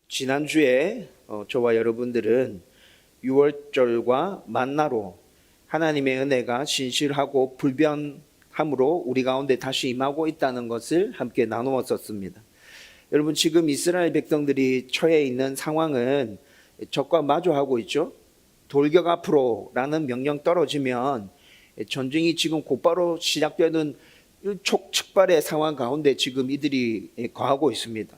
지난주에 저와 여러분들은 6월절과 만나로 하나님의 은혜가 신실하고 불변함으로 우리 가운데 다시 임하고 있다는 것을 함께 나누었었습니다. 여러분, 지금 이스라엘 백성들이 처해 있는 상황은 적과 마주하고 있죠. 돌격 앞으로라는 명령 떨어지면 전쟁이 지금 곧바로 시작되는 일촉즉발의 상황 가운데 지금 이들이 거하고 있습니다.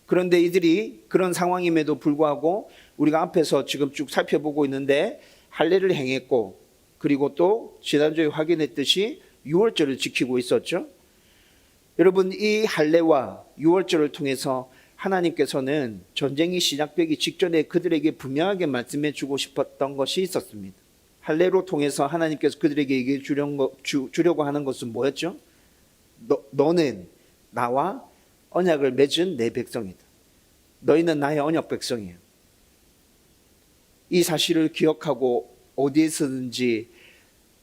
그런데 이들이 그런 상황임에도 불구하고 우리가 앞에서 지금 쭉 살펴보고 있는데 할례를 행했고, 그리고 또 지난주에 확인했듯이 6월절을 지키고 있었죠. 여러분, 이 할례와 6월절을 통해서 하나님께서는 전쟁이 시작되기 직전에 그들에게 분명하게 말씀해 주고 싶었던 것이 있었습니다. 할례로 통해서 하나님께서 그들에게 얘기해 주려고 하는 것은 뭐였죠? 너는 나와 언약을 맺은 내 백성이다. 너희는 나의 언약 백성이에요. 이 사실을 기억하고 어디에서든지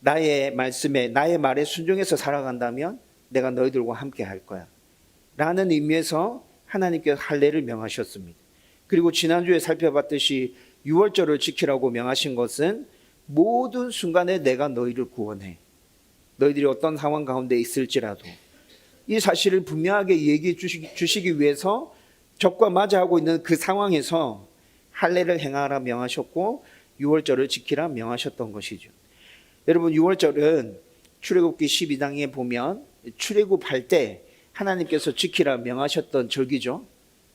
나의 말씀에, 나의 말에 순종해서 살아간다면 내가 너희들과 함께 할 거야 라는 의미에서 하나님께서 할례를 명하셨습니다. 그리고 지난주에 살펴봤듯이 6월절을 지키라고 명하신 것은 모든 순간에 내가 너희를 구원해. 너희들이 어떤 상황 가운데 있을지라도 이 사실을 분명하게 얘기해 주시기 위해서 적과 맞이하고 있는 그 상황에서 할례를 행하라 명하셨고 6월절을 지키라 명하셨던 것이죠. 여러분, 6월절은 출애굽기 12장에 보면 출애굽할 때 하나님께서 지키라 명하셨던 절기죠.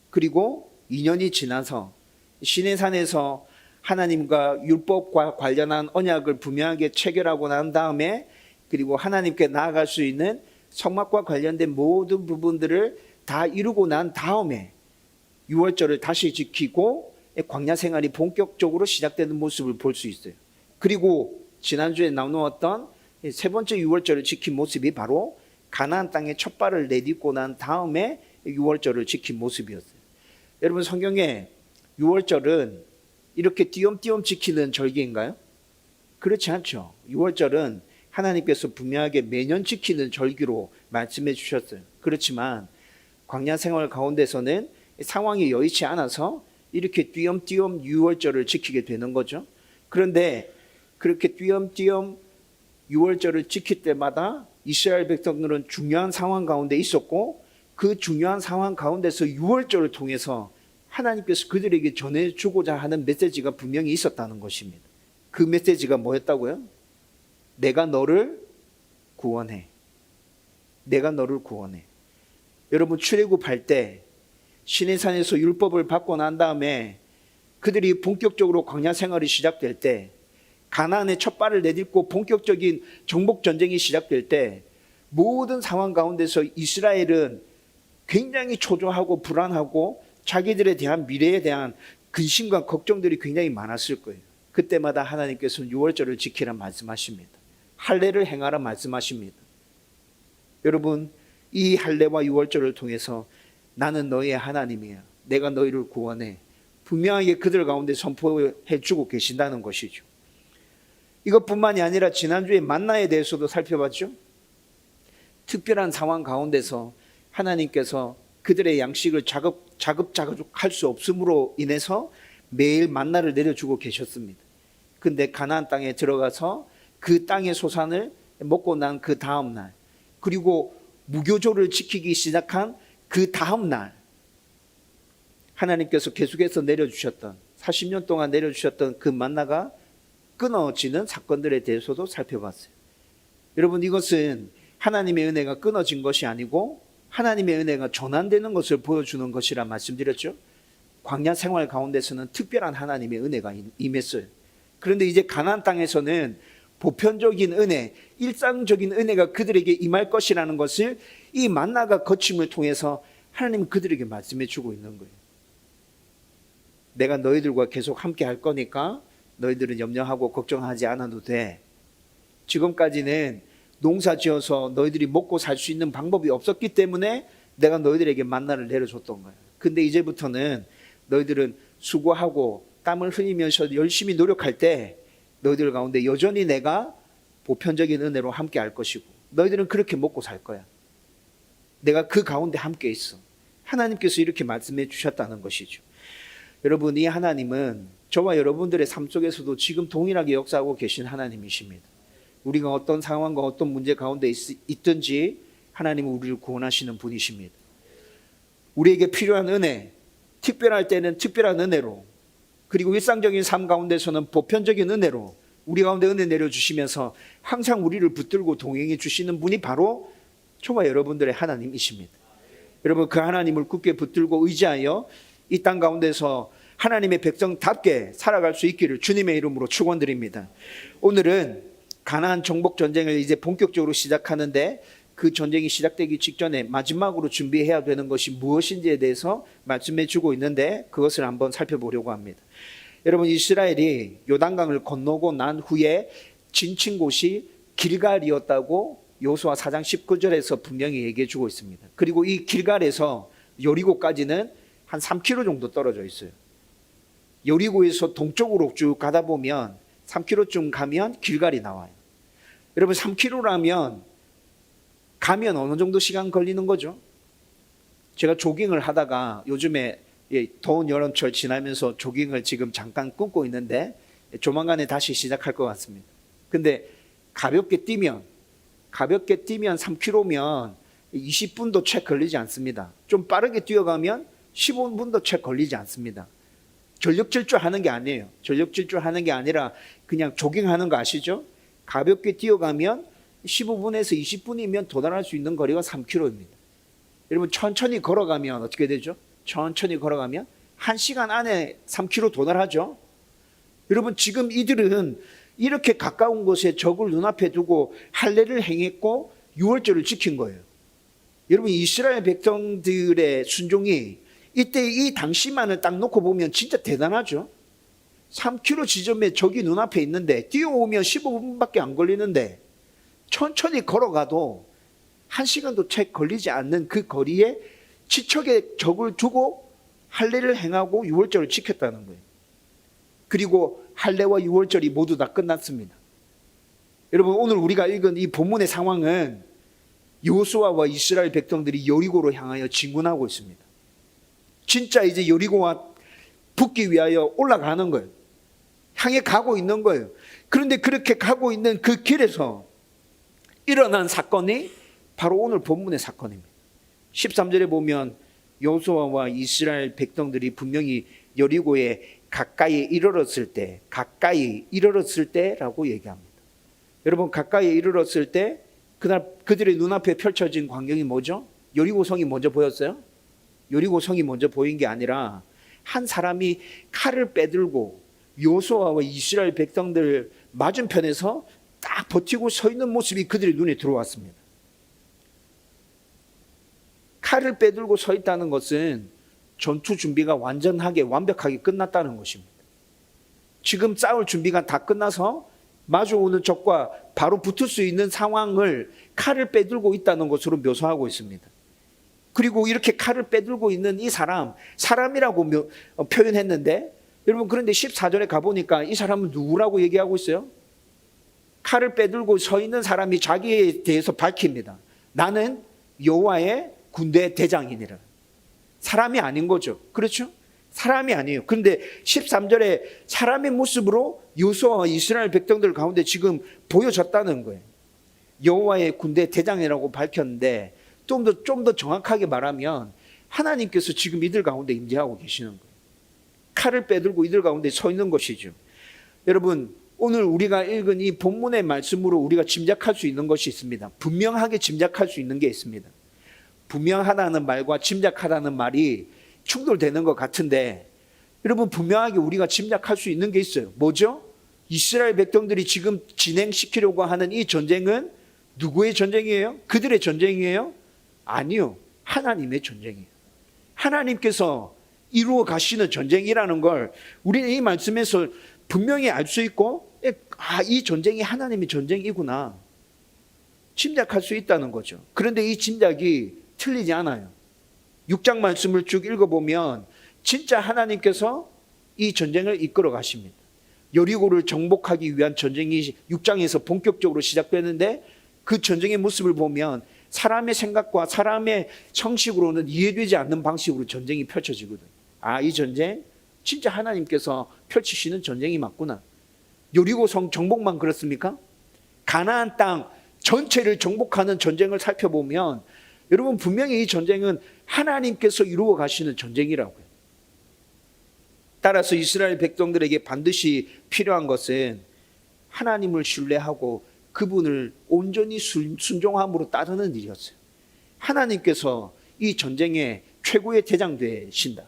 그리고 2년이 지나서 시내산에서 하나님과 율법과 관련한 언약을 분명하게 체결하고 난 다음에, 그리고 하나님께 나아갈 수 있는 성막과 관련된 모든 부분들을 다 이루고 난 다음에 6월절을 다시 지키고 광야 생활이 본격적으로 시작되는 모습을 볼 수 있어요. 그리고 지난주에 나누었던 세 번째 6월절을 지킨 모습이 바로 가나안 땅에 첫 발을 내딛고 난 다음에 6월절을 지킨 모습이었어요. 여러분, 성경에 6월절은 이렇게 띄엄띄엄 지키는 절기인가요? 그렇지 않죠. 6월절은 하나님께서 분명하게 매년 지키는 절기로 말씀해 주셨어요. 그렇지만 광야 생활 가운데서는 상황이 여의치 않아서 이렇게 띄엄띄엄 6월절을 지키게 되는 거죠. 그런데 그렇게 띄엄띄엄 6월절을 지킬 때마다 이스라엘 백성들은 중요한 상황 가운데 있었고, 그 중요한 상황 가운데서 6월절을 통해서 하나님께서 그들에게 전해주고자 하는 메시지가 분명히 있었다는 것입니다. 그 메시지가 뭐였다고요? 내가 너를 구원해. 내가 너를 구원해. 여러분, 출애굽할 때 시내산에서 율법을 받고 난 다음에 그들이 본격적으로 광야 생활이 시작될 때, 가나안의 첫 발을 내딛고 본격적인 정복 전쟁이 시작될 때, 모든 상황 가운데서 이스라엘은 굉장히 초조하고 불안하고 자기들에 대한 미래에 대한 근심과 걱정들이 굉장히 많았을 거예요. 그때마다 하나님께서는 6월절을 지키라 말씀하십니다. 할례를 행하라 말씀하십니다. 여러분, 이 할례와 6월절을 통해서 나는 너희의 하나님이야, 내가 너희를 구원해, 분명하게 그들 가운데 선포해 주고 계신다는 것이죠. 이것뿐만이 아니라 지난주에 만나에 대해서도 살펴봤죠. 특별한 상황 가운데서 하나님께서 그들의 양식을 자급자족할 수 없음으로 인해서 매일 만나를 내려주고 계셨습니다. 근데 가나안 땅에 들어가서 그 땅의 소산을 먹고 난 그 다음 날, 그리고 무교조를 지키기 시작한 그 다음 날, 하나님께서 계속해서 내려주셨던, 40년 동안 내려주셨던 그 만나가 끊어지는 사건들에 대해서도 살펴봤어요. 여러분, 이것은 하나님의 은혜가 끊어진 것이 아니고 하나님의 은혜가 전환되는 것을 보여주는 것이라 말씀드렸죠. 광야 생활 가운데서는 특별한 하나님의 은혜가 임했어요. 그런데 이제 가나안 땅에서는 보편적인 은혜, 일상적인 은혜가 그들에게 임할 것이라는 것을 이 만나가 거침을 통해서 하나님은 그들에게 말씀해 주고 있는 거예요. 내가 너희들과 계속 함께 할 거니까 너희들은 염려하고 걱정하지 않아도 돼. 지금까지는 농사 지어서 너희들이 먹고 살 수 있는 방법이 없었기 때문에 내가 너희들에게 만나를 내려줬던 거야. 근데 이제부터는 너희들은 수고하고 땀을 흘리면서 열심히 노력할 때 너희들 가운데 여전히 내가 보편적인 은혜로 함께 할 것이고, 너희들은 그렇게 먹고 살 거야. 내가 그 가운데 함께 있어. 하나님께서 이렇게 말씀해 주셨다는 것이죠. 여러분, 이 하나님은 저와 여러분들의 삶 속에서도 지금 동일하게 역사하고 계신 하나님이십니다. 우리가 어떤 상황과 어떤 문제 가운데 있든지 하나님은 우리를 구원하시는 분이십니다. 우리에게 필요한 은혜, 특별할 때는 특별한 은혜로, 그리고 일상적인 삶 가운데서는 보편적인 은혜로 우리 가운데 은혜 내려주시면서 항상 우리를 붙들고 동행해 주시는 분이 바로 저와 여러분들의 하나님이십니다. 여러분, 그 하나님을 굳게 붙들고 의지하여 이 땅 가운데서 하나님의 백성답게 살아갈 수 있기를 주님의 이름으로 축원드립니다. 오늘은 가나안 정복 전쟁을 이제 본격적으로 시작하는데, 그 전쟁이 시작되기 직전에 마지막으로 준비해야 되는 것이 무엇인지에 대해서 말씀해 주고 있는데, 그것을 한번 살펴보려고 합니다. 여러분, 이스라엘이 요단강을 건너고 난 후에 진친 곳이 길갈이었다고 여호수아 4장 19절에서 분명히 얘기해 주고 있습니다. 그리고 이 길갈에서 여리고까지는 한 3km 정도 떨어져 있어요. 여리고에서 동쪽으로 쭉 가다 보면 3km쯤 가면 길갈이 나와요. 여러분, 3km라면 가면 어느 정도 시간 걸리는 거죠? 제가 조깅을 하다가 요즘에 더운 여름철 지나면서 조깅을 지금 잠깐 끊고 있는데 조만간에 다시 시작할 것 같습니다. 근데 가볍게 뛰면 3km면 20분도 채 걸리지 않습니다. 좀 빠르게 뛰어가면 15분도 채 걸리지 않습니다. 전력 질주하는 게 아니에요. 전력 질주하는 게 아니라 그냥 조깅하는 거 아시죠? 가볍게 뛰어가면 15분에서 20분이면 도달할 수 있는 거리가 3km입니다. 여러분, 천천히 걸어가면 어떻게 되죠? 천천히 걸어가면 1시간 안에 3km 도달하죠. 여러분, 지금 이들은 이렇게 가까운 곳에 적을 눈앞에 두고 할례를 행했고 유월절을 지킨 거예요. 여러분, 이스라엘 백성들의 순종이 이때 이 당시만을 딱 놓고 보면 진짜 대단하죠. 3km 지점에 적이 눈앞에 있는데 뛰어오면 15분밖에 안 걸리는데 천천히 걸어가도 1시간도 채 걸리지 않는 그 거리에 지척에 적을 두고 할례를 행하고 유월절을 지켰다는 거예요. 그리고 할례와 유월절이 모두 다 끝났습니다. 여러분, 오늘 우리가 읽은 이 본문의 상황은 여호수아와 이스라엘 백성들이 여리고로 향하여 진군하고 있습니다. 진짜 이제 여리고와 붙기 위하여 올라가는 거예요. 향해 가고 있는 거예요. 그런데 그렇게 가고 있는 그 길에서 일어난 사건이 바로 오늘 본문의 사건입니다. 13절에 보면 여호수아와 이스라엘 백성들이 분명히 여리고에 가까이 이르렀을 때라고 얘기합니다. 여러분, 가까이 이르렀을 때 그날 그들의 눈앞에 펼쳐진 광경이 뭐죠? 여리고성이 먼저 보였어요? 여리고성이 먼저 보인 게 아니라 한 사람이 칼을 빼들고 여호수아와 이스라엘 백성들 맞은편에서 딱 버티고 서 있는 모습이 그들의 눈에 들어왔습니다. 칼을 빼들고 서 있다는 것은 전투 준비가 완벽하게 끝났다는 것입니다. 지금 싸울 준비가 다 끝나서 마주오는 적과 바로 붙을 수 있는 상황을 칼을 빼들고 있다는 것으로 묘사하고 있습니다. 그리고 이렇게 칼을 빼들고 있는 이 사람이라고 표현했는데, 여러분, 그런데 14절에 가보니까 이 사람은 누구라고 얘기하고 있어요? 칼을 빼들고 서 있는 사람이 자기에 대해서 밝힙니다. 나는 여호와의 군대 대장이니라. 사람이 아닌 거죠. 그렇죠? 사람이 아니에요. 그런데 13절에 사람의 모습으로 여호수아와 이스라엘 백성들 가운데 지금 보여졌다는 거예요. 여호와의 군대 대장이라고 밝혔는데 좀 더 정확하게 말하면 하나님께서 지금 이들 가운데 임재하고 계시는 거예요. 칼을 빼들고 이들 가운데 서 있는 것이죠. 여러분, 오늘 우리가 읽은 이 본문의 말씀으로 우리가 짐작할 수 있는 것이 있습니다. 분명하게 짐작할 수 있는 게 있습니다. 분명하다는 말과 짐작하다는 말이 충돌되는 것 같은데, 여러분, 분명하게 우리가 짐작할 수 있는 게 있어요. 뭐죠? 이스라엘 백성들이 지금 진행시키려고 하는 이 전쟁은 누구의 전쟁이에요? 그들의 전쟁이에요? 아니요. 하나님의 전쟁이에요. 하나님께서 이루어 가시는 전쟁이라는 걸 우리는 이 말씀에서 분명히 알 수 있고, 이 전쟁이 하나님의 전쟁이구나 짐작할 수 있다는 거죠. 그런데 이 짐작이 틀리지 않아요. 6장 말씀을 쭉 읽어보면 진짜 하나님께서 이 전쟁을 이끌어 가십니다. 여리고를 정복하기 위한 전쟁이 6장에서 본격적으로 시작되는데, 그 전쟁의 모습을 보면 사람의 생각과 사람의 형식으로는 이해되지 않는 방식으로 전쟁이 펼쳐지거든요. 이 전쟁 진짜 하나님께서 펼치시는 전쟁이 맞구나. 여리고성 정복만 그렇습니까? 가나안 땅 전체를 정복하는 전쟁을 살펴보면 여러분 분명히 이 전쟁은 하나님께서 이루어 가시는 전쟁이라고요. 따라서 이스라엘 백성들에게 반드시 필요한 것은 하나님을 신뢰하고 그분을 온전히 순종함으로 따르는 일이었어요. 하나님께서 이 전쟁의 최고의 대장 되신다.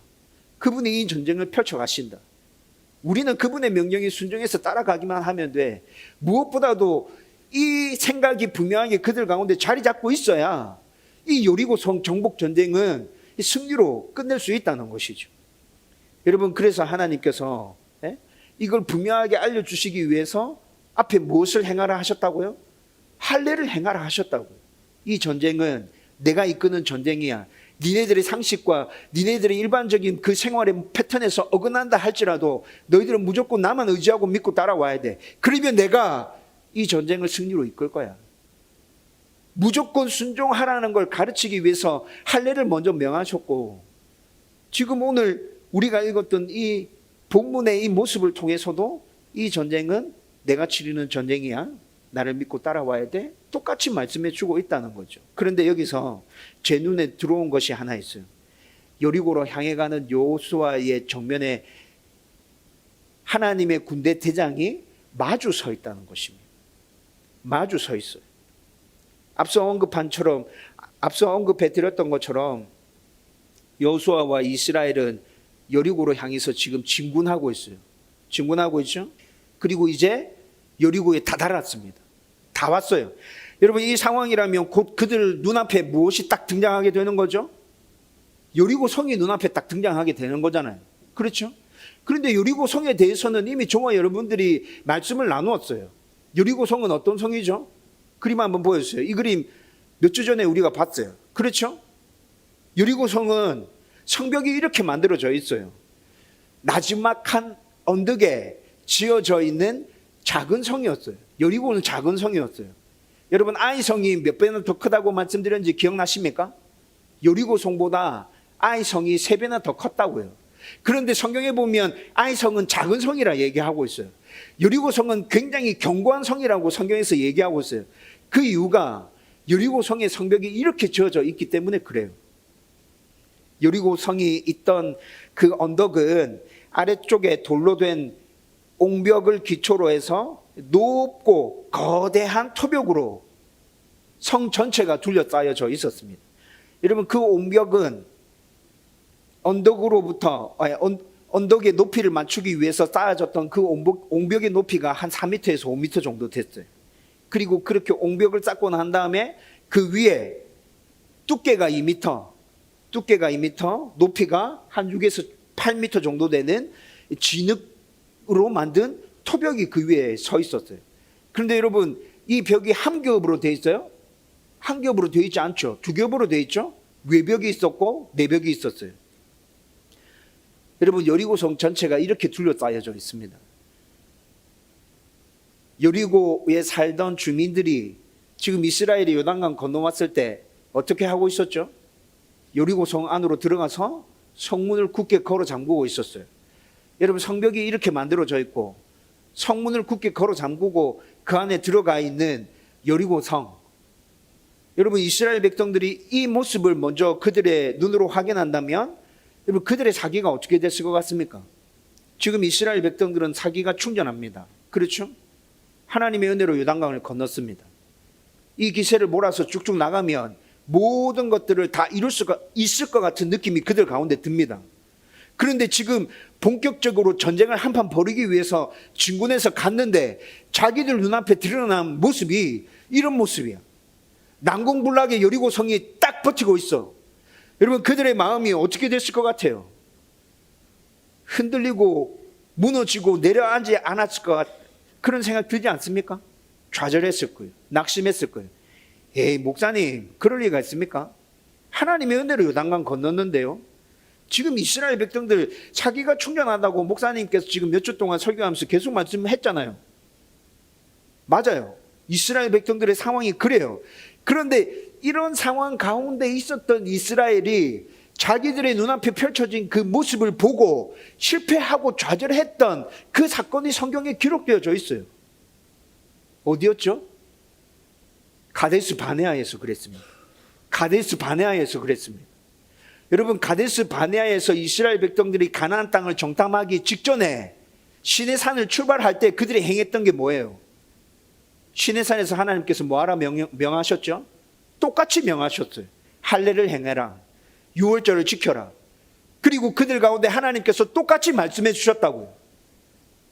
그분이 이 전쟁을 펼쳐가신다. 우리는 그분의 명령에 순종해서 따라가기만 하면 돼. 무엇보다도 이 생각이 분명하게 그들 가운데 자리 잡고 있어야 이 여리고성 정복 전쟁은 승리로 끝낼 수 있다는 것이죠. 여러분, 그래서 하나님께서 이걸 분명하게 알려주시기 위해서 앞에 무엇을 행하라 하셨다고요? 할례를 행하라 하셨다고요. 이 전쟁은 내가 이끄는 전쟁이야. 니네들의 상식과 니네들의 일반적인 그 생활의 패턴에서 어긋난다 할지라도 너희들은 무조건 나만 의지하고 믿고 따라와야 돼. 그러면 내가 이 전쟁을 승리로 이끌 거야. 무조건 순종하라는 걸 가르치기 위해서 할례를 먼저 명하셨고, 지금 오늘 우리가 읽었던 이 본문의 이 모습을 통해서도 이 전쟁은 내가 치르는 전쟁이야. 나를 믿고 따라와야 돼. 똑같이 말씀해 주고 있다는 거죠. 그런데 여기서 제 눈에 들어온 것이 하나 있어요. 여리고로 향해 가는 여호수아의 정면에 하나님의 군대 대장이 마주 서 있다는 것입니다. 마주 서 있어요. 앞서 언급해 드렸던 것처럼 여호수아와 이스라엘은 여리고로 향해서 지금 진군하고 있어요. 진군하고 있죠. 그리고 이제 여리고에 다다랐습니다. 다 왔어요. 여러분, 이 상황이라면 곧 그들 눈앞에 무엇이 딱 등장하게 되는 거죠? 여리고 성이 눈앞에 딱 등장하게 되는 거잖아요. 그렇죠? 그런데 여리고 성에 대해서는 이미 저와 여러분들이 말씀을 나누었어요. 여리고 성은 어떤 성이죠? 그림 한번 보여주세요. 이 그림 몇 주 전에 우리가 봤어요. 그렇죠? 여리고 성은 성벽이 이렇게 만들어져 있어요. 나지막한 언덕에 지어져 있는 작은 성이었어요. 여리고는 작은 성이었어요. 여러분, 아이성이 몇 배나 더 크다고 말씀드렸는지 기억나십니까? 여리고 성보다 아이성이 3배나 더 컸다고요. 그런데 성경에 보면 아이성은 작은 성이라 얘기하고 있어요. 여리고 성은 굉장히 견고한 성이라고 성경에서 얘기하고 있어요. 그 이유가 여리고 성의 성벽이 이렇게 지어져 있기 때문에 그래요. 여리고 성이 있던 그 언덕은 아래쪽에 돌로 된 옹벽을 기초로 해서 높고 거대한 토벽으로 성 전체가 둘러싸여져 있었습니다. 여러분, 그 옹벽은 언덕의 높이를 맞추기 위해서 쌓아졌던 그 옹벽의 높이가 한 4m에서 5m 정도 됐어요. 그리고 그렇게 옹벽을 쌓고 난 다음에 그 위에 두께가 2m, 높이가 한 6에서 8m 정도 되는 진흙으로 만든 토벽이 그 위에 서 있었어요. 그런데 여러분, 이 벽이 한 겹으로 되어 있어요? 한 겹으로 되어 있지 않죠. 2겹으로 되어 있죠. 외벽이 있었고 내벽이 있었어요. 여러분, 여리고성 전체가 이렇게 둘러싸여져 있습니다. 여리고에 살던 주민들이 지금 이스라엘이 요단강 건너왔을 때 어떻게 하고 있었죠? 여리고성 안으로 들어가서 성문을 굳게 걸어 잠그고 있었어요. 여러분, 성벽이 이렇게 만들어져 있고 성문을 굳게 걸어 잠그고 그 안에 들어가 있는 여리고성. 여러분, 이스라엘 백성들이 이 모습을 먼저 그들의 눈으로 확인한다면 여러분, 그들의 사기가 어떻게 됐을 것 같습니까? 지금 이스라엘 백성들은 사기가 충전합니다. 그렇죠? 하나님의 은혜로 요단강을 건넜습니다. 이 기세를 몰아서 쭉쭉 나가면 모든 것들을 다 이룰 수가 있을 것 같은 느낌이 그들 가운데 듭니다. 그런데 지금 본격적으로 전쟁을 한판 벌이기 위해서 진군해서 갔는데 자기들 눈앞에 드러난 모습이 이런 모습이야. 난공불락의 여리고성이 딱 버티고 있어. 여러분, 그들의 마음이 어떻게 됐을 것 같아요? 흔들리고 무너지고 내려앉지 않았을 것 같아요. 그런 생각 들지 않습니까? 좌절했을 거예요. 낙심했을 거예요. 에이, 목사님, 그럴 리가 있습니까? 하나님의 은혜로 요단강 건넜는데요. 지금 이스라엘 백성들 사기가 충전한다고 목사님께서 지금 몇 주 동안 설교하면서 계속 말씀했잖아요. 맞아요. 이스라엘 백성들의 상황이 그래요. 그런데 이런 상황 가운데 있었던 이스라엘이 자기들의 눈앞에 펼쳐진 그 모습을 보고 실패하고 좌절했던 그 사건이 성경에 기록되어져 있어요. 어디였죠? 가데스 바네아에서 그랬습니다. 가데스 바네아에서 그랬습니다. 여러분, 가데스 바네아에서 이스라엘 백성들이 가나안 땅을 정탐하기 직전에 시내산을 출발할 때 그들이 행했던 게 뭐예요? 시내산에서 하나님께서 뭐하라 명하셨죠? 똑같이 명하셨어요. 할례를 행해라. 유월절을 지켜라. 그리고 그들 가운데 하나님께서 똑같이 말씀해 주셨다고요.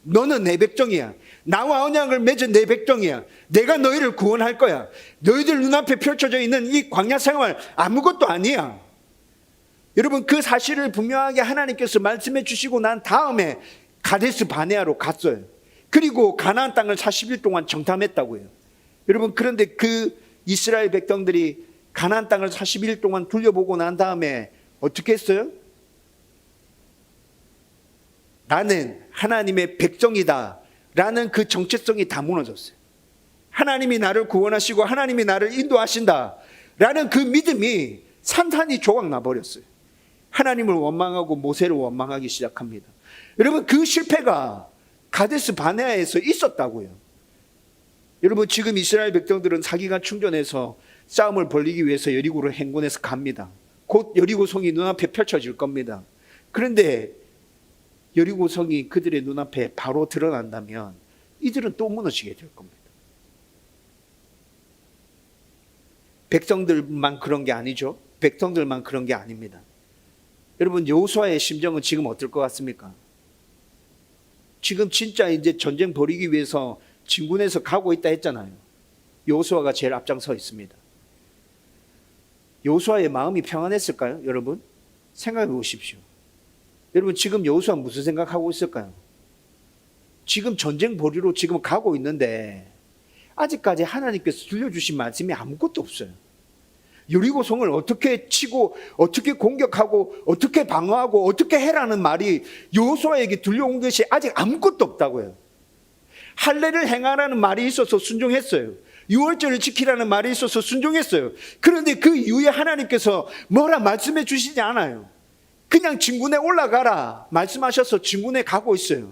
너는 내 백성이야. 나와 언약을 맺은 내 백성이야. 내가 너희를 구원할 거야. 너희들 눈앞에 펼쳐져 있는 이 광야 생활 아무것도 아니야. 여러분, 그 사실을 분명하게 하나님께서 말씀해 주시고 난 다음에 가데스 바네아로 갔어요. 그리고 가나안 땅을 40일 동안 정탐했다고요. 여러분, 그런데 그 이스라엘 백성들이 가나안 땅을 40일 동안 둘러보고 난 다음에 어떻게 했어요? 나는 하나님의 백성이다 라는 그 정체성이 다 무너졌어요. 하나님이 나를 구원하시고 하나님이 나를 인도하신다 라는 그 믿음이 산산이 조각나 버렸어요. 하나님을 원망하고 모세를 원망하기 시작합니다. 여러분, 그 실패가 가데스 바네아에서 있었다고요. 여러분, 지금 이스라엘 백성들은 사기가 충전해서 싸움을 벌이기 위해서 여리고를 행군해서 갑니다. 곧 여리고성이 눈앞에 펼쳐질 겁니다. 그런데 여리고성이 그들의 눈앞에 바로 드러난다면 이들은 또 무너지게 될 겁니다. 백성들만 그런 게 아니죠. 백성들만 그런 게 아닙니다. 여러분, 여호수아의 심정은 지금 어떨 것 같습니까? 지금 진짜 이제 전쟁 벌이기 위해서 진군해서 가고 있다 했잖아요. 여호수아가 제일 앞장서 있습니다. 여호수아의 마음이 평안했을까요? 여러분, 생각해 보십시오. 여러분, 지금 여호수아 무슨 생각하고 있을까요? 지금 전쟁 벌이로 지금 가고 있는데 아직까지 하나님께서 들려주신 말씀이 아무것도 없어요. 여리고성을 어떻게 치고 어떻게 공격하고 어떻게 방어하고 어떻게 해라는 말이 여호수아에게 들려온 것이 아직 아무것도 없다고요. 할례를 행하라는 말이 있어서 순종했어요. 유월절을 지키라는 말이 있어서 순종했어요. 그런데 그 이후에 하나님께서 뭐라 말씀해 주시지 않아요. 그냥 진군에 올라가라 말씀하셔서 진군에 가고 있어요.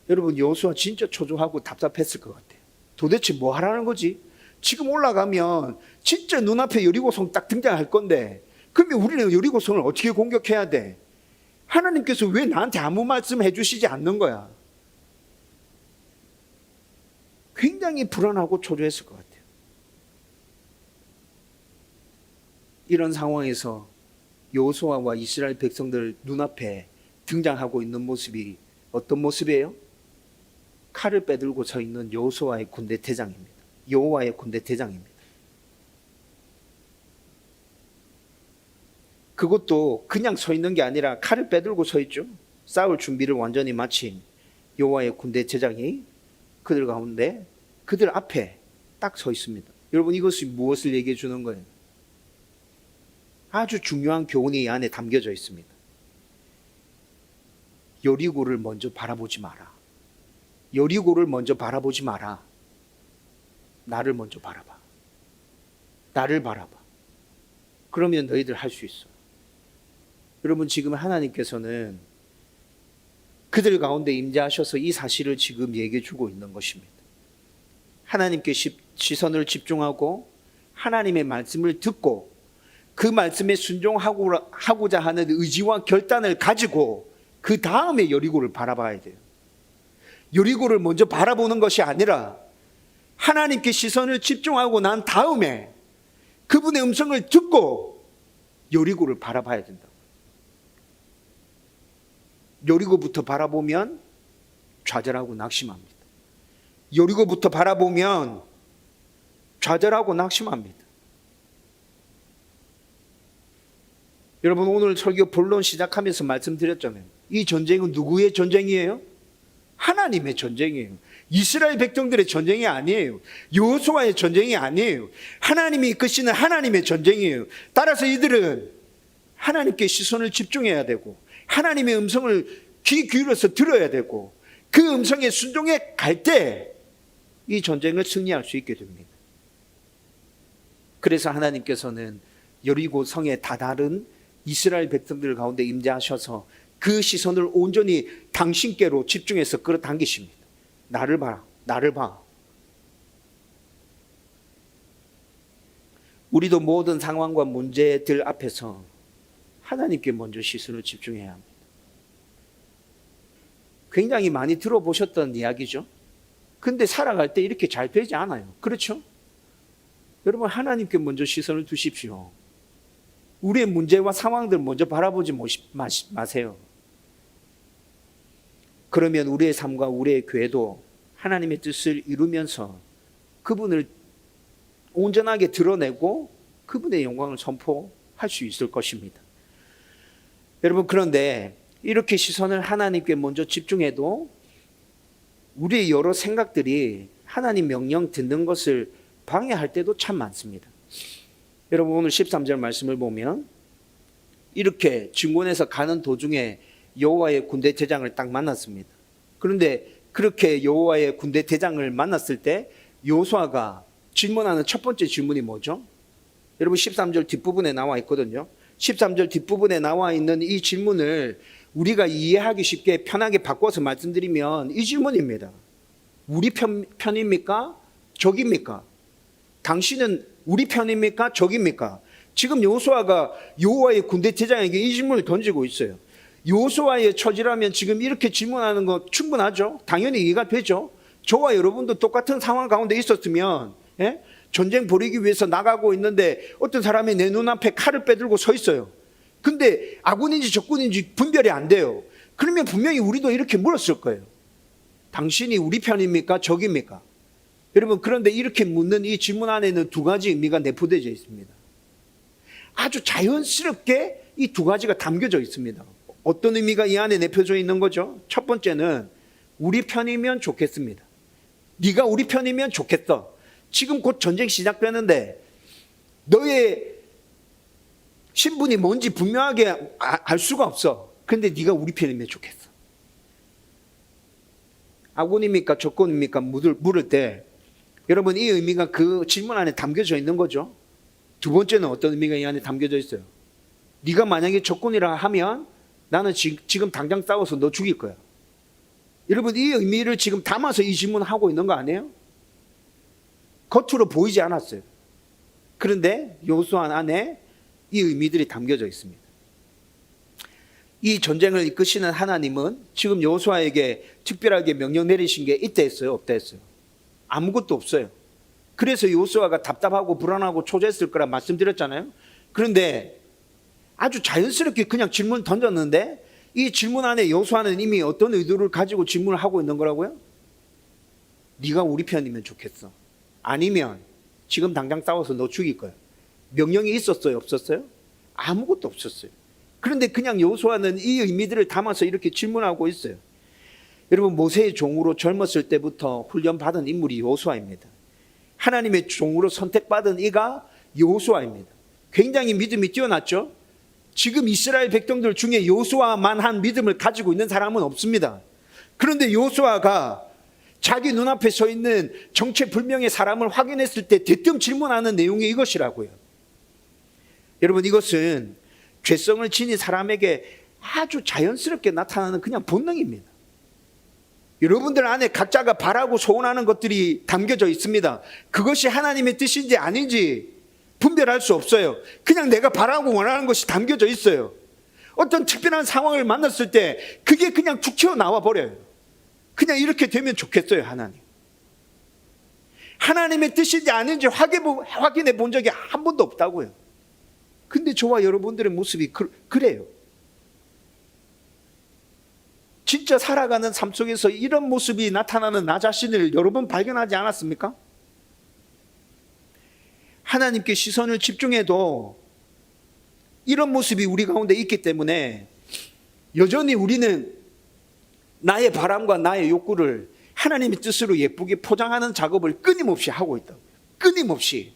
여러분, 여호수아 진짜 초조하고 답답했을 것 같아요. 도대체 뭐 하라는 거지? 지금 올라가면 진짜 눈앞에 여리고성 딱 등장할 건데 그러면 우리는 여리고성을 어떻게 공격해야 돼? 하나님께서 왜 나한테 아무 말씀 해주시지 않는 거야? 굉장히 불안하고 초조했을 것 같아요. 이런 상황에서 여호수아와 이스라엘 백성들 눈앞에 등장하고 있는 모습이 어떤 모습이에요? 칼을 빼들고 서 있는 여호수아의 군대 대장입니다. 여호와의 군대 대장입니다. 그것도 그냥 서 있는 게 아니라 칼을 빼들고 서 있죠. 싸울 준비를 완전히 마친 여호와의 군대 대장이 그들 가운데 그들 앞에 딱 서 있습니다. 여러분, 이것이 무엇을 얘기해 주는 거예요? 아주 중요한 교훈이 이 안에 담겨져 있습니다. 여리고를 먼저 바라보지 마라. 여리고를 먼저 바라보지 마라. 나를 먼저 바라봐. 나를 바라봐. 그러면 너희들 할 수 있어. 여러분, 지금 하나님께서는 그들 가운데 임재하셔서 이 사실을 지금 얘기해 주고 있는 것입니다. 하나님께 시선을 집중하고 하나님의 말씀을 듣고 그 말씀에 순종하고자 하는 의지와 결단을 가지고 그 다음에 여리고를 바라봐야 돼요. 여리고를 먼저 바라보는 것이 아니라 하나님께 시선을 집중하고 난 다음에 그분의 음성을 듣고 여리고를 바라봐야 된다. 여리고부터 바라보면 좌절하고 낙심합니다. 여리고부터 바라보면 좌절하고 낙심합니다. 여러분, 오늘 설교 본론 시작하면서 말씀드렸잖아요. 이 전쟁은 누구의 전쟁이에요? 하나님의 전쟁이에요. 이스라엘 백성들의 전쟁이 아니에요. 여호수아의 전쟁이 아니에요. 하나님이 이끄시는 하나님의 전쟁이에요. 따라서 이들은 하나님께 시선을 집중해야 되고 하나님의 음성을 귀 기울여서 들어야 되고 그 음성에 순종해 갈 때 이 전쟁을 승리할 수 있게 됩니다. 그래서 하나님께서는 여리고 성에 다다른 이스라엘 백성들 가운데 임재하셔서 그 시선을 온전히 당신께로 집중해서 끌어당기십니다. 나를 봐라, 나를 봐. 우리도 모든 상황과 문제들 앞에서 하나님께 먼저 시선을 집중해야 합니다. 굉장히 많이 들어보셨던 이야기죠. 근데 살아갈 때 이렇게 잘 되지 않아요. 그렇죠? 여러분, 하나님께 먼저 시선을 두십시오. 우리의 문제와 상황들 먼저 바라보지 마세요. 그러면 우리의 삶과 우리의 교회도 하나님의 뜻을 이루면서 그분을 온전하게 드러내고 그분의 영광을 선포할 수 있을 것입니다. 여러분, 그런데 이렇게 시선을 하나님께 먼저 집중해도 우리의 여러 생각들이 하나님 명령 듣는 것을 방해할 때도 참 많습니다. 여러분, 오늘 13절 말씀을 보면 이렇게 증원에서 가는 도중에 여호와의 군대 대장을 딱 만났습니다. 그런데 그렇게 여호와의 군대 대장을 만났을 때 여호수아가 질문하는 첫 번째 질문이 뭐죠? 여러분, 13절 뒷부분에 나와 있거든요. 13절 뒷부분에 나와 있는 이 질문을 우리가 이해하기 쉽게 편하게 바꿔서 말씀드리면 이 질문입니다. 우리 편입니까? 적입니까? 당신은 우리 편입니까? 적입니까? 지금 여호수아가 여호와의 군대 대장에게 이 질문을 던지고 있어요. 여호수아의 처지라면 지금 이렇게 질문하는 거 충분하죠? 당연히 이해가 되죠? 저와 여러분도 똑같은 상황 가운데 있었으면 전쟁 벌이기 위해서 나가고 있는데 어떤 사람이 내 눈앞에 칼을 빼들고 서 있어요. 근데 아군인지 적군인지 분별이 안 돼요. 그러면 분명히 우리도 이렇게 물었을 거예요. 당신이 우리 편입니까? 적입니까? 여러분, 그런데 이렇게 묻는 이 질문 안에는 두 가지 의미가 내포되어 있습니다. 아주 자연스럽게 이 두 가지가 담겨져 있습니다. 어떤 의미가 이 안에 내포되어 있는 거죠? 첫 번째는 우리 편이면 좋겠습니다. 네가 우리 편이면 좋겠어. 지금 곧 전쟁 시작되는데 너의 신분이 뭔지 분명하게 알 수가 없어. 그런데 네가 우리 편이면 좋겠어. 아군입니까? 적군입니까? 물을 때 여러분, 이 의미가 그 질문 안에 담겨져 있는 거죠. 두 번째는 어떤 의미가 이 안에 담겨져 있어요? 네가 만약에 적군이라 하면 나는 지금 당장 싸워서 너 죽일 거야. 여러분, 이 의미를 지금 담아서 이 질문을 하고 있는 거 아니에요? 겉으로 보이지 않았어요. 그런데 여호수아 안에 이 의미들이 담겨져 있습니다. 이 전쟁을 이끄시는 하나님은 지금 여호수아에게 특별하게 명령 내리신 게 있다 했어요? 없다 했어요? 아무것도 없어요. 그래서 여호수아가 답답하고 불안하고 초조했을 거라 말씀드렸잖아요. 그런데 아주 자연스럽게 그냥 질문 던졌는데 이 질문 안에 여호수아는 이미 어떤 의도를 가지고 질문을 하고 있는 거라고요? 네가 우리 편이면 좋겠어. 아니면 지금 당장 싸워서 너 죽일 거야. 명령이 있었어요? 없었어요? 아무것도 없었어요. 그런데 그냥 여호수아는 이 의미들을 담아서 이렇게 질문하고 있어요. 여러분, 모세의 종으로 젊었을 때부터 훈련받은 인물이 여호수아입니다. 하나님의 종으로 선택받은 이가 여호수아입니다. 굉장히 믿음이 뛰어났죠? 지금 이스라엘 백성들 중에 여호수아만 한 믿음을 가지고 있는 사람은 없습니다. 그런데 여호수아가 자기 눈앞에 서 있는 정체불명의 사람을 확인했을 때 대뜸 질문하는 내용이 이것이라고요. 여러분, 이것은 죄성을 지닌 사람에게 아주 자연스럽게 나타나는 그냥 본능입니다. 여러분들 안에 각자가 바라고 소원하는 것들이 담겨져 있습니다. 그것이 하나님의 뜻인지 아닌지 분별할 수 없어요. 그냥 내가 바라고 원하는 것이 담겨져 있어요. 어떤 특별한 상황을 만났을 때 그게 그냥 툭 튀어나와 버려요. 그냥 이렇게 되면 좋겠어요. 하나님의 뜻인지 아닌지 확인해 본 적이 한 번도 없다고요. 근데 저와 여러분들의 모습이 그래요. 진짜 살아가는 삶 속에서 이런 모습이 나타나는 나 자신을 여러분 발견하지 않았습니까? 하나님께 시선을 집중해도 이런 모습이 우리 가운데 있기 때문에 여전히 우리는 나의 바람과 나의 욕구를 하나님의 뜻으로 예쁘게 포장하는 작업을 끊임없이 하고 있다고요. 끊임없이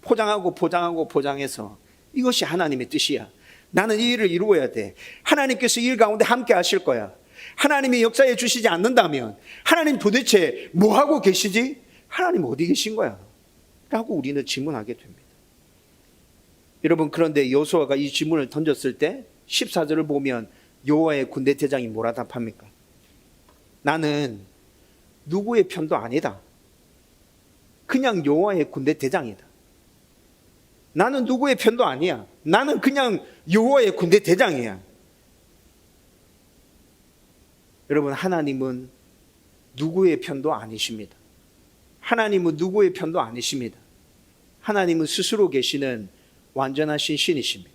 포장해서 이것이 하나님의 뜻이야. 나는 이 일을 이루어야 돼. 하나님께서 이 일 가운데 함께 하실 거야. 하나님이 역사해 주시지 않는다면 하나님 도대체 뭐 하고 계시지? 하나님 어디 계신 거야? 라고 우리는 질문하게 됩니다. 여러분, 그런데 여호수아가 이 질문을 던졌을 때 14절을 보면 여호와의 군대 대장이 뭐라 답합니까? 나는 누구의 편도 아니다. 그냥 여호와의 군대 대장이다. 나는 누구의 편도 아니야. 나는 그냥 여호와의 군대 대장이야. 여러분, 하나님은 누구의 편도 아니십니다. 하나님은 누구의 편도 아니십니다. 하나님은 스스로 계시는 완전하신 신이십니다.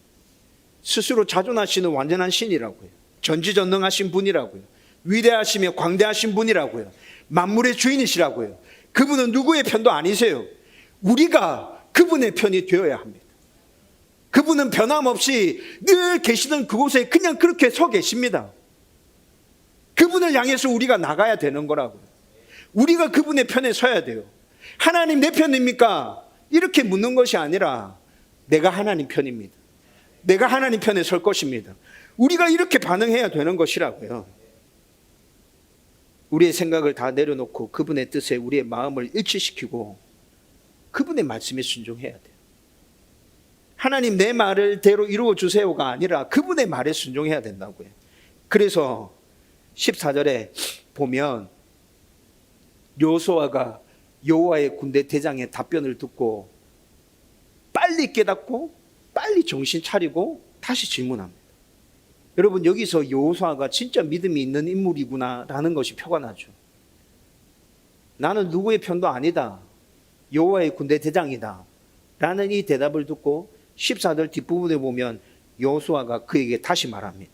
스스로 자존하시는 완전한 신이라고요. 전지전능하신 분이라고요. 위대하시며 광대하신 분이라고요. 만물의 주인이시라고요. 그분은 누구의 편도 아니세요. 우리가 그분의 편이 되어야 합니다. 그분은 변함없이 늘 계시던 그곳에 그냥 그렇게 서 계십니다. 그분을 향해서 우리가 나가야 되는 거라고요. 우리가 그분의 편에 서야 돼요. 하나님 내 편입니까? 이렇게 묻는 것이 아니라 내가 하나님 편입니다. 내가 하나님 편에 설 것입니다. 우리가 이렇게 반응해야 되는 것이라고요. 우리의 생각을 다 내려놓고 그분의 뜻에 우리의 마음을 일치시키고 그분의 말씀에 순종해야 돼요. 하나님 내 말을 대로 이루어 주세요가 아니라 그분의 말에 순종해야 된다고요. 그래서 14절에 보면 여호수아가 여호와의 군대 대장의 답변을 듣고 빨리 깨닫고 빨리 정신 차리고 다시 질문합니다. 여러분, 여기서 여호수아가 진짜 믿음이 있는 인물이구나라는 것이 표가 나죠. 나는 누구의 편도 아니다. 여호와의 군대 대장이다. 라는 이 대답을 듣고 14절 뒷부분에 보면 여호수아가 그에게 다시 말합니다.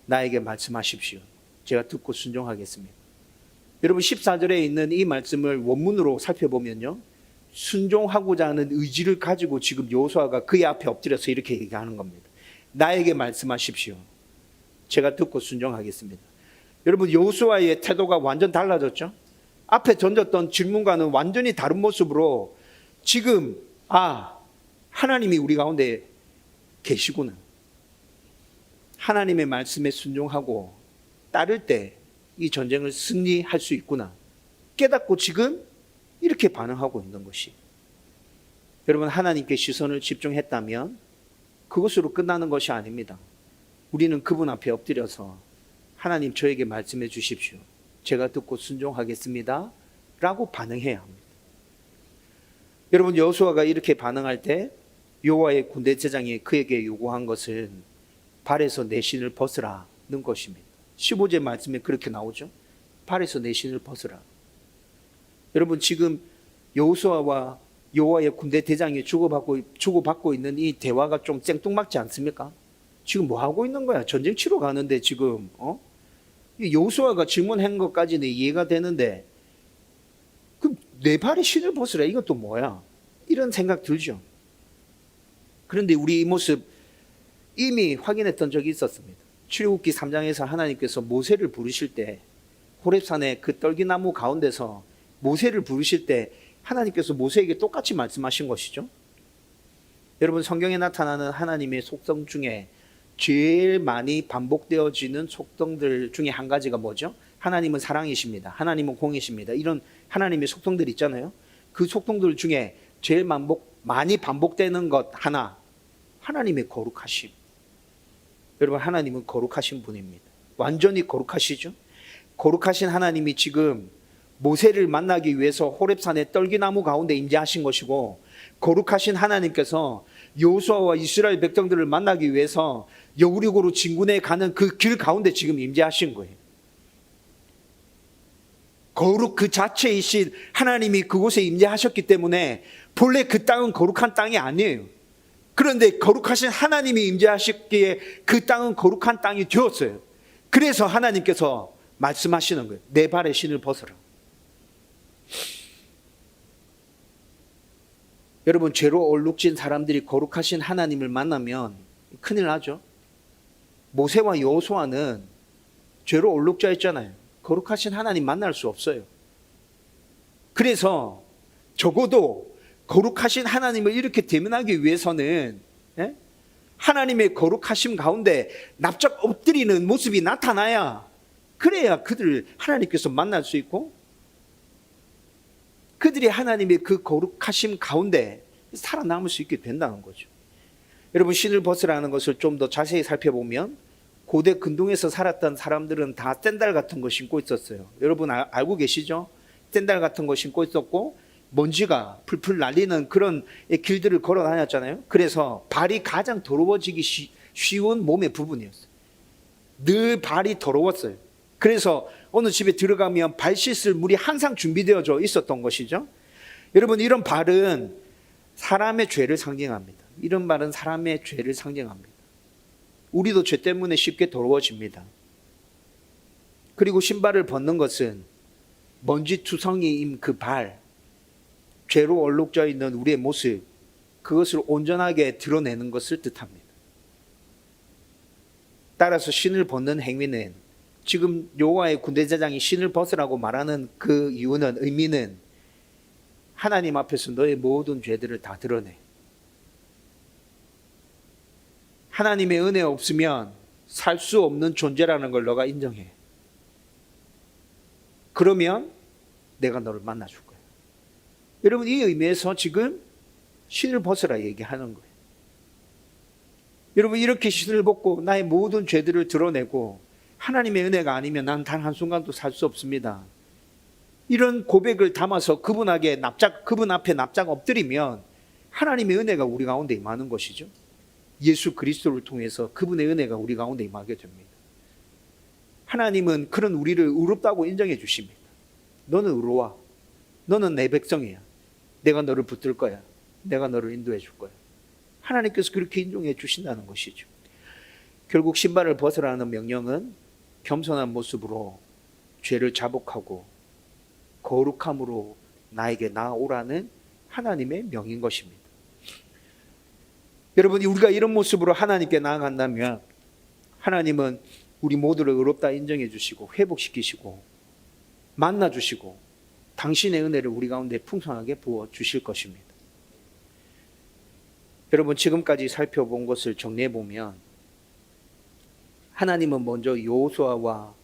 나에게 말씀하십시오. 제가 듣고 순종하겠습니다. 여러분, 14절에 있는 이 말씀을 원문으로 살펴보면요, 순종하고자 하는 의지를 가지고 지금 여호수아가 그의 앞에 엎드려서 이렇게 얘기하는 겁니다. 나에게 말씀하십시오. 제가 듣고 순종하겠습니다. 여러분, 여호수아의 태도가 완전 달라졌죠? 앞에 던졌던 질문과는 완전히 다른 모습으로 지금 하나님이 우리 가운데 계시구나. 하나님의 말씀에 순종하고 따를 때 이 전쟁을 승리할 수 있구나 깨닫고 지금 이렇게 반응하고 있는 것이, 여러분, 하나님께 시선을 집중했다면 그것으로 끝나는 것이 아닙니다. 우리는 그분 앞에 엎드려서 하나님 저에게 말씀해 주십시오. 제가 듣고 순종하겠습니다. 라고 반응해야 합니다. 여러분, 여호수아가 이렇게 반응할 때 여호와의 군대 제장이 그에게 요구한 것은 발에서 내 신을 벗으라는 것입니다. 15절 말씀에 그렇게 나오죠. 발에서 내 신을 벗으라. 여러분, 지금 여호수아와 여호와의 군대 대장이 주고받고 있는 이 대화가 좀 생뚱맞지 않습니까? 지금 뭐 하고 있는 거야? 전쟁 치러 가는데 지금 여호수아가 질문한 것까지는 이해가 되는데 그럼 내 발에 신을 벗으라, 이것도 뭐야? 이런 생각 들죠. 그런데 우리 이 모습 이미 확인했던 적이 있었습니다. 출애굽기 3장에서 하나님께서 모세를 부르실 때 호렙산의 그 떨기나무 가운데서 모세를 부르실 때 하나님께서 모세에게 똑같이 말씀하신 것이죠. 여러분, 성경에 나타나는 하나님의 속성 중에 제일 많이 반복되어지는 속성들 중에 한 가지가 뭐죠? 하나님은 사랑이십니다. 하나님은 공이십니다. 이런 하나님의 속성들 있잖아요. 그 속성들 중에 제일 많이 반복되는 것 하나, 하나님의 거룩하심. 여러분, 하나님은 거룩하신 분입니다. 완전히 거룩하시죠? 거룩하신 하나님이 지금 모세를 만나기 위해서 호렙산의 떨기나무 가운데 임재하신 것이고, 거룩하신 하나님께서 여호수아와 이스라엘 백성들을 만나기 위해서 여리고로 진군해 가는 그 길 가운데 지금 임재하신 거예요. 거룩 그 자체이신 하나님이 그곳에 임재하셨기 때문에 본래 그 땅은 거룩한 땅이 아니에요. 그런데 거룩하신 하나님이 임재하셨기에 그 땅은 거룩한 땅이 되었어요. 그래서 하나님께서 말씀하시는 거예요. 내 발에 신을 벗어라. 여러분, 죄로 얼룩진 사람들이 거룩하신 하나님을 만나면 큰일 나죠. 모세와 여호수아는 죄로 얼룩져있잖아요. 거룩하신 하나님 만날 수 없어요. 그래서 적어도 거룩하신 하나님을 이렇게 대면하기 위해서는 하나님의 거룩하심 가운데 납작 엎드리는 모습이 나타나야, 그래야 그들을 하나님께서 만날 수 있고 그들이 하나님의 그 거룩하심 가운데 살아남을 수 있게 된다는 거죠. 여러분, 신을 벗으라는 것을 좀 더 자세히 살펴보면 고대 근동에서 살았던 사람들은 다 샌들 같은 거 신고 있었어요. 여러분 알고 계시죠? 샌들 같은 거 신고 있었고 먼지가 풀풀 날리는 그런 길들을 걸어 다녔잖아요. 그래서 발이 가장 더러워지기 쉬운 몸의 부분이었어요. 늘 발이 더러웠어요. 그래서 어느 집에 들어가면 발 씻을 물이 항상 준비되어져 있었던 것이죠. 여러분, 이런 발은 사람의 죄를 상징합니다. 이런 발은 사람의 죄를 상징합니다. 우리도 죄 때문에 쉽게 더러워집니다. 그리고 신발을 벗는 것은 먼지 투성이인 그 발, 죄로 얼룩져 있는 우리의 모습, 그것을 온전하게 드러내는 것을 뜻합니다. 따라서 신을 벗는 행위는, 지금 여호와의 군대제장이 신을 벗으라고 말하는 그 이유는, 의미는 하나님 앞에서 너의 모든 죄들을 다 드러내. 하나님의 은혜 없으면 살 수 없는 존재라는 걸 너가 인정해. 그러면 내가 너를 만나줄 거야. 여러분, 이 의미에서 지금 신을 벗으라 얘기하는 거예요. 여러분, 이렇게 신을 벗고 나의 모든 죄들을 드러내고 하나님의 은혜가 아니면 난 단 한순간도 살 수 없습니다. 이런 고백을 담아서 그분 앞에 납작 엎드리면 하나님의 은혜가 우리 가운데 임하는 것이죠. 예수 그리스도를 통해서 그분의 은혜가 우리 가운데 임하게 됩니다. 하나님은 그런 우리를 의롭다고 인정해 주십니다. 너는 의로워. 너는 내 백성이야. 내가 너를 붙들 거야. 내가 너를 인도해 줄 거야. 하나님께서 그렇게 인정해 주신다는 것이죠. 결국 신발을 벗으라는 명령은 겸손한 모습으로 죄를 자복하고 거룩함으로 나에게 나아오라는 하나님의 명인 것입니다. 여러분, 우리가 이런 모습으로 하나님께 나아간다면 하나님은 우리 모두를 의롭다 인정해 주시고 회복시키시고 만나 주시고 당신의 은혜를 우리 가운데 풍성하게 부어 주실 것입니다. 여러분, 지금까지 살펴본 것을 정리해 보면 하나님은 먼저 여호수아와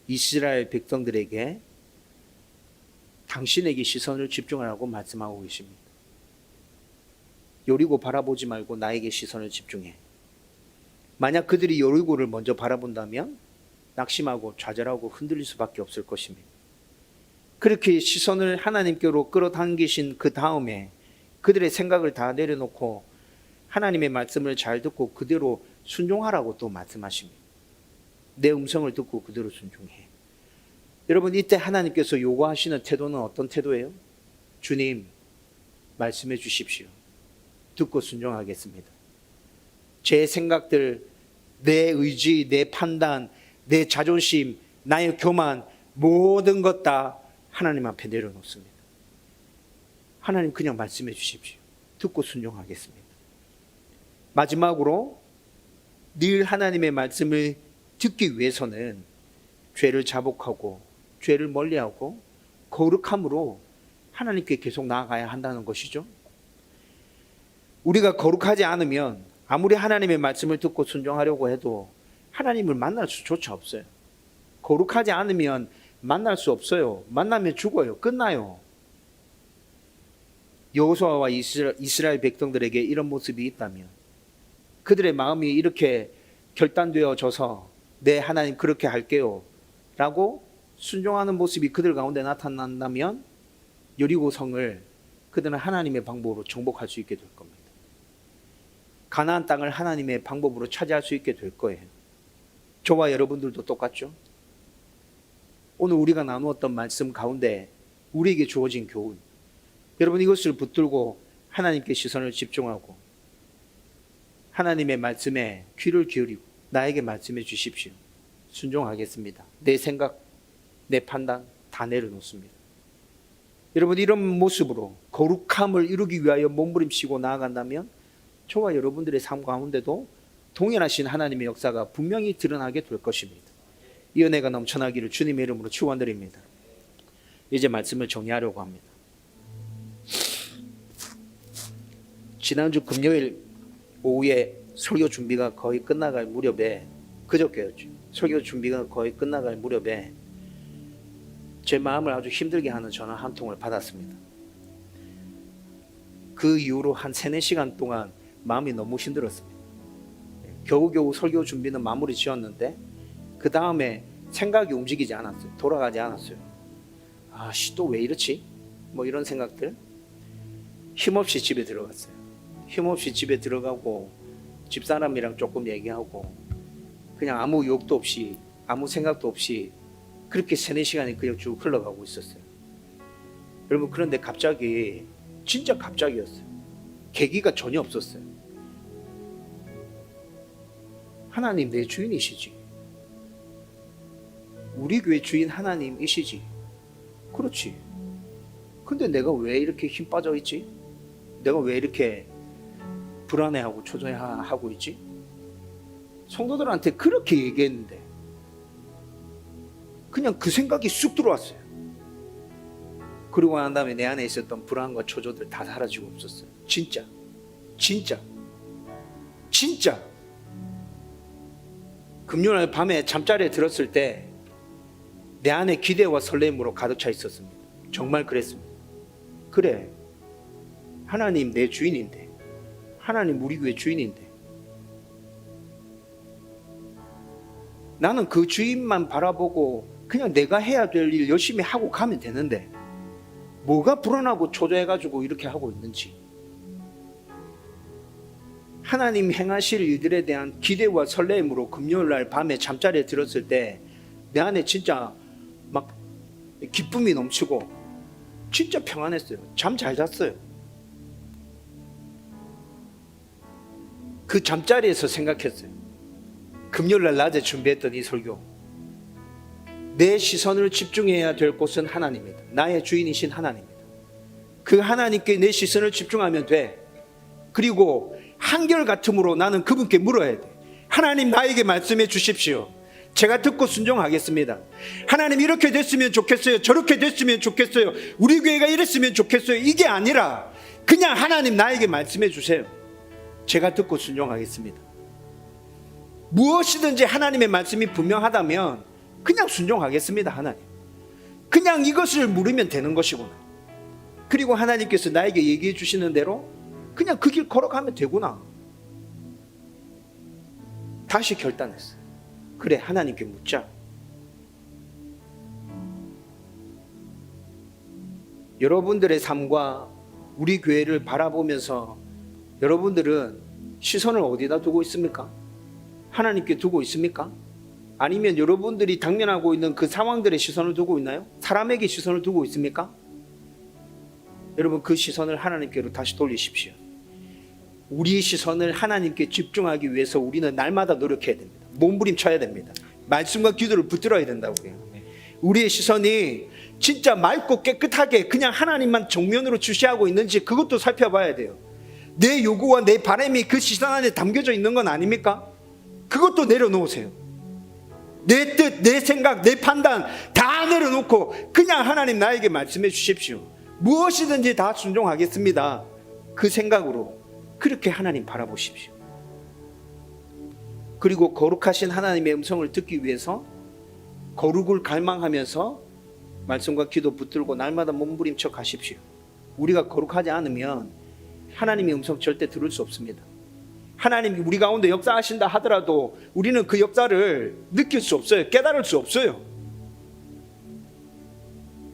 이스라엘 백성들에게 당신에게 시선을 집중하라고 말씀하고 계십니다. 여리고 바라보지 말고 나에게 시선을 집중해. 만약 그들이 여리고를 먼저 바라본다면 낙심하고 좌절하고 흔들릴 수밖에 없을 것입니다. 그렇게 시선을 하나님께로 끌어당기신 그 다음에 그들의 생각을 다 내려놓고 하나님의 말씀을 잘 듣고 그대로 순종하라고 또 말씀하십니다. 내 음성을 듣고 그대로 순종해. 여러분, 이때 하나님께서 요구하시는 태도는 어떤 태도예요? 주님, 말씀해 주십시오. 듣고 순종하겠습니다. 제 생각들, 내 의지, 내 판단, 내 자존심, 나의 교만, 모든 것 다 하나님 앞에 내려놓습니다. 하나님, 그냥 말씀해 주십시오. 듣고 순종하겠습니다. 마지막으로 늘 하나님의 말씀을 듣기 위해서는 죄를 자복하고 죄를 멀리하고 거룩함으로 하나님께 계속 나아가야 한다는 것이죠. 우리가 거룩하지 않으면 아무리 하나님의 말씀을 듣고 순종하려고 해도 하나님을 만날 수조차 없어요. 거룩하지 않으면 만날 수 없어요. 만나면 죽어요. 끝나요. 여호수아와 이스라엘 백성들에게 이런 모습이 있다면 그들의 마음이 이렇게 결단되어져서 네, 하나님 그렇게 할게요 라고 순종하는 모습이 그들 가운데 나타난다면 여리고 성을 그들은 하나님의 방법으로 정복할 수 있게 될 겁니다. 가나안 땅을 하나님의 방법으로 차지할 수 있게 될 거예요. 저와 여러분들도 똑같죠? 오늘 우리가 나누었던 말씀 가운데 우리에게 주어진 교훈, 여러분 이것을 붙들고 하나님께 시선을 집중하고 하나님의 말씀에 귀를 기울이고 나에게 말씀해 주십시오. 순종하겠습니다. 내 생각, 내 판단 다 내려놓습니다. 여러분, 이런 모습으로 거룩함을 이루기 위하여 몸부림치고 나아간다면 저와 여러분들의 삶 가운데도 동일하신 하나님의 역사가 분명히 드러나게 될 것입니다. 이 은혜가 넘쳐나기를 주님의 이름으로 축원드립니다. 이제 말씀을 정리하려고 합니다. 지난주 금요일 오후에 설교 준비가 거의 끝나갈 무렵에, 그저께였죠. 설교 준비가 거의 끝나갈 무렵에 제 마음을 아주 힘들게 하는 전화 한 통을 받았습니다. 그 이후로 한 3-4시간 동안 마음이 너무 힘들었습니다. 겨우겨우 설교 준비는 마무리 지었는데 그 다음에 생각이 움직이지 않았어요. 돌아가지 않았어요. 아씨, 또 왜 이렇지? 뭐 이런 생각들. 힘없이 집에 들어갔어요. 힘없이 집에 들어가고 집사람이랑 조금 얘기하고 그냥 아무 욕도 없이 아무 생각도 없이 그렇게 3-4시간이 그냥 쭉 흘러가고 있었어요. 여러분, 그런데 갑자기, 진짜 갑자기였어요. 계기가 전혀 없었어요. 하나님 내 주인이시지. 우리 교회 주인 하나님이시지. 그렇지. 근데 내가 왜 이렇게 힘 빠져 있지? 내가 왜 이렇게 불안해하고 초조해하고 있지? 성도들한테 그렇게 얘기했는데 그냥 그 생각이 쑥 들어왔어요. 그리고 난 다음에 내 안에 있었던 불안과 초조들 다 사라지고 없었어요. 진짜 금요일 밤에 잠자리에 들었을 때 내 안에 기대와 설렘으로 가득 차 있었습니다. 정말 그랬습니다. 그래, 하나님 내 주인인데, 하나님 우리 교회 주인인데, 나는 그 주인만 바라보고 그냥 내가 해야 될 일 열심히 하고 가면 되는데 뭐가 불안하고 초조해가지고 이렇게 하고 있는지, 하나님 행하실 일들에 대한 기대와 설렘으로 금요일날 밤에 잠자리에 들었을 때 내 안에 진짜 막 기쁨이 넘치고 진짜 평안했어요. 잠 잘 잤어요. 그 잠자리에서 생각했어요. 금요일날 낮에 준비했던 이 설교, 내 시선을 집중해야 될 곳은 하나님입니다. 나의 주인이신 하나님입니다. 그 하나님께 내 시선을 집중하면 돼. 그리고 한결같음으로 나는 그분께 물어야 돼. 하나님, 나에게 말씀해 주십시오. 제가 듣고 순종하겠습니다. 하나님, 이렇게 됐으면 좋겠어요. 저렇게 됐으면 좋겠어요. 우리 교회가 이랬으면 좋겠어요. 이게 아니라 그냥 하나님 나에게 말씀해 주세요. 제가 듣고 순종하겠습니다. 무엇이든지 하나님의 말씀이 분명하다면 그냥 순종하겠습니다. 하나님, 그냥 이것을 물으면 되는 것이구나. 그리고 하나님께서 나에게 얘기해 주시는 대로 그냥 그 길 걸어가면 되구나. 다시 결단했어요. 그래, 하나님께 묻자. 여러분들의 삶과 우리 교회를 바라보면서 여러분들은 시선을 어디다 두고 있습니까? 하나님께 두고 있습니까? 아니면 여러분들이 당면하고 있는 그 상황들의 시선을 두고 있나요? 사람에게 시선을 두고 있습니까? 여러분, 그 시선을 하나님께로 다시 돌리십시오. 우리 시선을 하나님께 집중하기 위해서 우리는 날마다 노력해야 됩니다. 몸부림쳐야 됩니다. 말씀과 기도를 붙들어야 된다고요. 우리의 시선이 진짜 맑고 깨끗하게 그냥 하나님만 정면으로 주시하고 있는지 그것도 살펴봐야 돼요. 내 요구와 내 바람이 그 시선 안에 담겨져 있는 건 아닙니까? 그것도 내려놓으세요. 내 뜻, 내 생각, 내 판단 다 내려놓고 그냥 하나님 나에게 말씀해 주십시오. 무엇이든지 다 순종하겠습니다. 그 생각으로 그렇게 하나님 바라보십시오. 그리고 거룩하신 하나님의 음성을 듣기 위해서 거룩을 갈망하면서 말씀과 기도 붙들고 날마다 몸부림쳐 가십시오. 우리가 거룩하지 않으면 하나님의 음성 절대 들을 수 없습니다. 하나님이 우리 가운데 역사하신다 하더라도 우리는 그 역사를 느낄 수 없어요. 깨달을 수 없어요.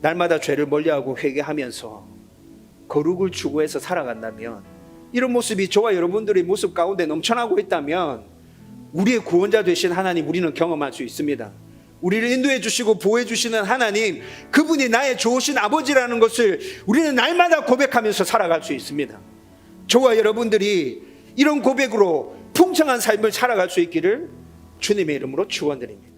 날마다 죄를 멀리하고 회개하면서 거룩을 추구해서 살아간다면, 이런 모습이 저와 여러분들의 모습 가운데 넘쳐나고 있다면 우리의 구원자 되신 하나님 우리는 경험할 수 있습니다. 우리를 인도해 주시고 보호해 주시는 하나님, 그분이 나의 좋으신 아버지라는 것을 우리는 날마다 고백하면서 살아갈 수 있습니다. 저와 여러분들이 이런 고백으로 풍성한 삶을 살아갈 수 있기를 주님의 이름으로 축원드립니다.